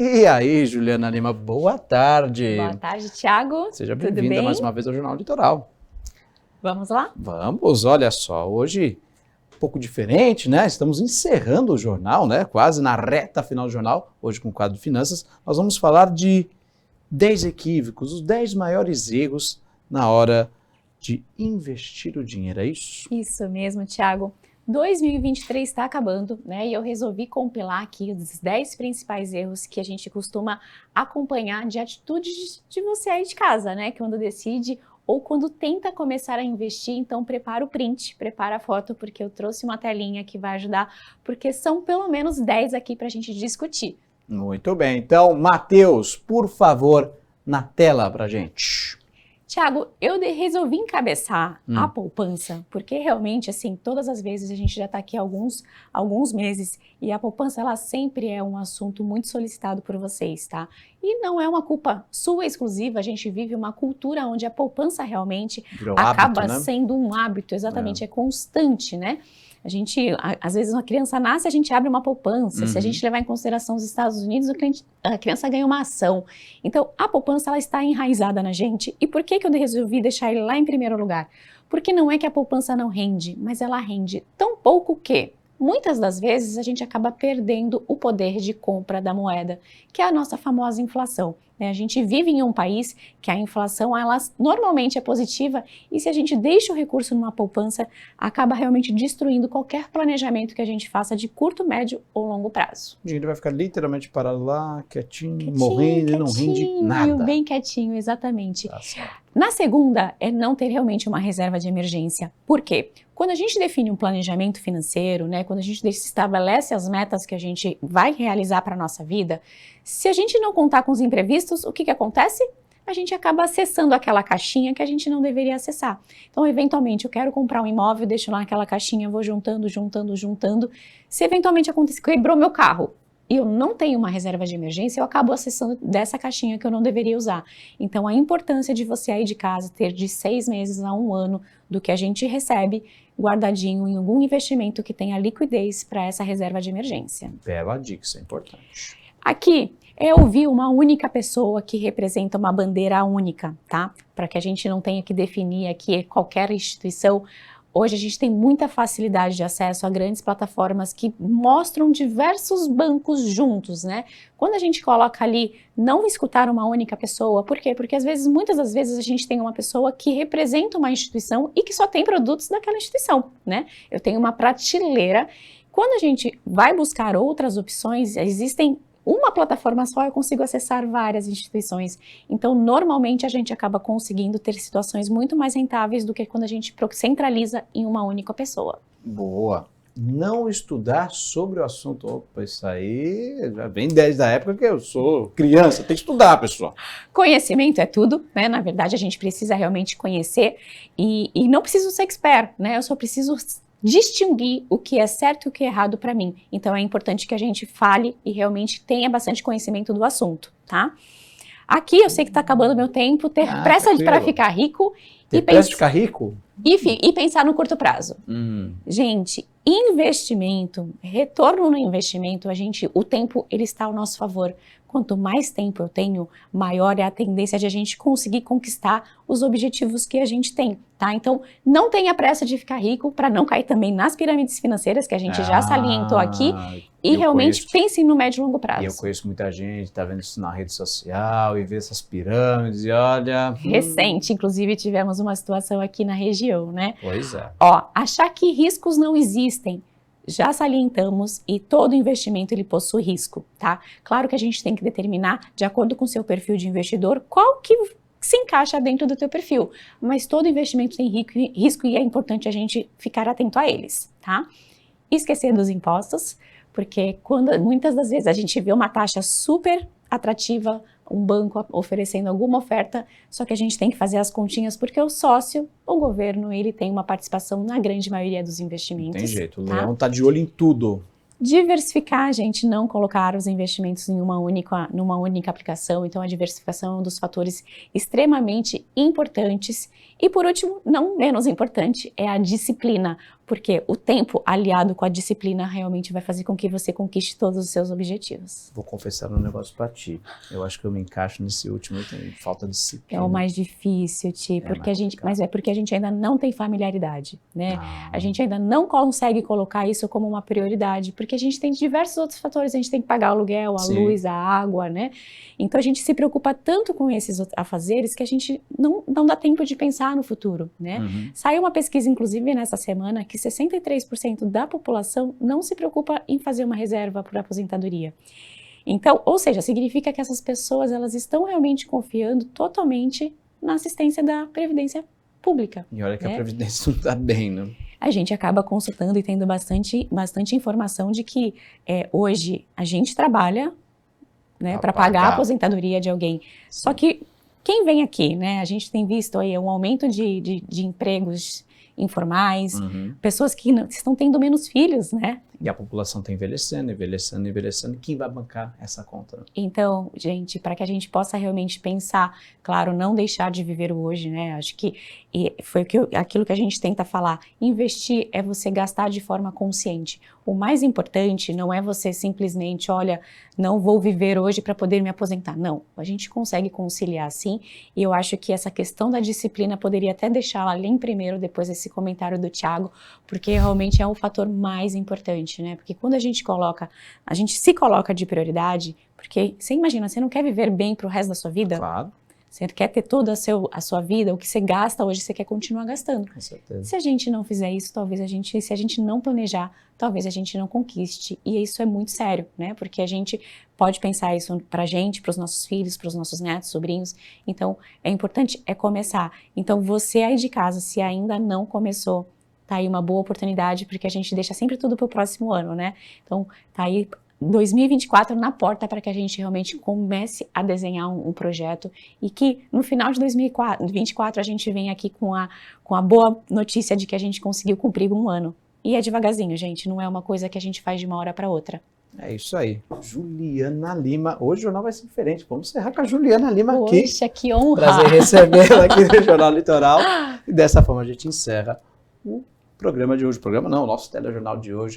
E aí, Juliana Lima, boa tarde. Boa tarde, Thiago. Seja Tudo bem-vinda bem? mais uma vez ao Jornal Litoral. Vamos lá? Vamos, olha só, hoje um pouco diferente, né? Estamos encerrando o jornal, né? Quase na reta final do jornal, hoje com o quadro de finanças. Nós vamos falar de 10 equívocos, os 10 maiores erros na hora de investir o dinheiro, é isso? Isso mesmo, Thiago. 2023 está acabando, né? E eu resolvi compilar aqui os 10 principais erros que a gente costuma acompanhar de atitudes de você aí de casa, né? Quando decide ou quando tenta começar a investir, então prepara o print, prepara a foto, porque eu trouxe uma telinha que vai ajudar, porque são pelo menos 10 aqui para a gente discutir. Muito bem, então, Matheus, por favor, na tela pra gente. Tiago, eu resolvi encabeçar a poupança, porque realmente, assim, todas as vezes a gente já está aqui há alguns meses e a poupança, ela sempre é um assunto muito solicitado por vocês, tá? E não é uma culpa sua exclusiva, a gente vive uma cultura onde a poupança realmente acaba sendo um hábito, exatamente, é constante, né? A gente, às vezes, uma criança nasce, a gente abre uma poupança. Se a gente levar em consideração os Estados Unidos, a criança ganha uma ação. Então, a poupança, ela está enraizada na gente. E por que eu resolvi deixar ele lá em primeiro lugar? Porque não é que a poupança não rende, mas ela rende tão pouco que, muitas das vezes, a gente acaba perdendo o poder de compra da moeda, que é a nossa famosa inflação. A gente vive em um país que a inflação, ela normalmente é positiva, e se a gente deixa o recurso numa poupança, acaba realmente destruindo qualquer planejamento que a gente faça de curto, médio ou longo prazo. O dinheiro vai ficar literalmente parado lá, quietinho, morrendo, e não rende nada. Bem quietinho, exatamente. Tá certo. Na segunda, é não ter realmente uma reserva de emergência. Por quê? Quando a gente define um planejamento financeiro, né, quando a gente estabelece as metas que a gente vai realizar para a nossa vida, se a gente não contar com os imprevistos, o que acontece? A gente acaba acessando aquela caixinha que a gente não deveria acessar. Então, eventualmente, eu quero comprar um imóvel, deixo lá naquela caixinha, vou juntando. Se eventualmente acontecer, quebrou meu carro, e eu não tenho uma reserva de emergência, eu acabo acessando dessa caixinha que eu não deveria usar. Então, a importância de você aí de casa ter de 6 meses a 1 ano do que a gente recebe guardadinho em algum investimento que tenha liquidez para essa reserva de emergência. Bela dica, isso é importante. Aqui, eu vi uma única pessoa que representa uma bandeira única, tá? Para que a gente não tenha que definir aqui qualquer instituição. Hoje a gente tem muita facilidade de acesso a grandes plataformas que mostram diversos bancos juntos, né? Quando a gente coloca ali, não escutar uma única pessoa, por quê? Porque muitas das vezes a gente tem uma pessoa que representa uma instituição e que só tem produtos daquela instituição, né? Eu tenho uma prateleira. Quando a gente vai buscar outras opções, existem uma plataforma só, eu consigo acessar várias instituições. Então, normalmente, a gente acaba conseguindo ter situações muito mais rentáveis do que quando a gente centraliza em uma única pessoa. Boa. Não estudar sobre o assunto. Opa, isso aí já vem desde a época que eu sou criança. Tem que estudar, pessoal. Conhecimento é tudo, né? Na verdade, a gente precisa realmente conhecer e não preciso ser expert, né? Eu só preciso distinguir o que é certo e o que é errado para mim. Então é importante que a gente fale e realmente tenha bastante conhecimento do assunto, tá? Aqui eu sei que está acabando meu tempo, ter pressa para ficar rico e pressa de ficar rico? E pensar no curto prazo. Gente, investimento, retorno no investimento, o tempo ele está ao nosso favor. Quanto mais tempo eu tenho, maior é a tendência de a gente conseguir conquistar os objetivos que a gente tem, tá? Então, não tenha pressa de ficar rico para não cair também nas pirâmides financeiras que a gente já salientou aqui e realmente pense no médio e longo prazo. E eu conheço muita gente, tá vendo isso na rede social e vê essas pirâmides e olha... Recente, inclusive, tivemos uma situação aqui na região, né? Pois é. Achar que riscos não existem. Já salientamos e todo investimento ele possui risco, tá? Claro que a gente tem que determinar, de acordo com o seu perfil de investidor, qual que se encaixa dentro do teu perfil. Mas todo investimento tem risco e é importante a gente ficar atento a eles, tá? Esquecer dos impostos, porque muitas das vezes a gente vê uma taxa super atrativa, um banco oferecendo alguma oferta, só que a gente tem que fazer as continhas porque o sócio, o governo, ele tem uma participação na grande maioria dos investimentos. Não tem jeito, o leão tá de olho em tudo. Diversificar, gente, não colocar os investimentos em numa única aplicação, então a diversificação é um dos fatores extremamente importantes. E por último, não menos importante, é a disciplina. Porque o tempo aliado com a disciplina realmente vai fazer com que você conquiste todos os seus objetivos. Vou confessar um negócio pra ti. Eu acho que eu me encaixo nesse último item, falta de disciplina. É o mais difícil, porque mas é porque a gente ainda não tem familiaridade, né? A gente ainda não consegue colocar isso como uma prioridade, porque a gente tem diversos outros fatores, a gente tem que pagar o aluguel, a luz, a água, né? Então a gente se preocupa tanto com esses afazeres que a gente não dá tempo de pensar no futuro, né? Saiu uma pesquisa, inclusive, nessa semana, que 63% da população não se preocupa em fazer uma reserva por aposentadoria. Então, ou seja, significa que essas pessoas, elas estão realmente confiando totalmente na assistência da Previdência Pública. E olha que a Previdência não está bem, né? A gente acaba consultando e tendo bastante informação de que hoje a gente trabalha, né, para pagar a aposentadoria de alguém. Sim. Só que quem vem aqui, né, a gente tem visto aí um aumento de empregos informais, pessoas que estão tendo menos filhos, né? E a população está envelhecendo. Quem vai bancar essa conta? Então, gente, para que a gente possa realmente pensar, claro, não deixar de viver o hoje, né? Acho que foi aquilo que a gente tenta falar. Investir é você gastar de forma consciente. O mais importante não é você simplesmente, olha, não vou viver hoje para poder me aposentar. Não, a gente consegue conciliar sim. E eu acho que essa questão da disciplina poderia até deixá-la ali em primeiro, depois desse comentário do Thiago, porque realmente é o fator mais importante. Né? Porque quando a gente se coloca de prioridade, porque você imagina, você não quer viver bem pro resto da sua vida? Claro. Você quer ter toda a sua vida, o que você gasta hoje, você quer continuar gastando. Com certeza. Se a gente não fizer isso, se a gente não planejar, talvez a gente não conquiste. E isso é muito sério, né? Porque a gente pode pensar isso pra gente, pros nossos filhos, pros nossos netos, sobrinhos. Então, é importante começar. Então, você aí de casa, se ainda não começou, tá aí uma boa oportunidade, porque a gente deixa sempre tudo pro próximo ano, né? Então, tá aí 2024 na porta para que a gente realmente comece a desenhar um projeto e que no final de 2024 a gente venha aqui com a boa notícia de que a gente conseguiu cumprir um ano. E é devagarzinho, gente, não é uma coisa que a gente faz de uma hora para outra. É isso aí. Juliana Lima. Hoje o jornal vai ser diferente. Vamos encerrar com a Juliana Lima aqui. Poxa, que honra! Prazer recebê-la aqui no Jornal Litoral. E dessa forma a gente encerra o programa de hoje. O programa não, o nosso telejornal de hoje.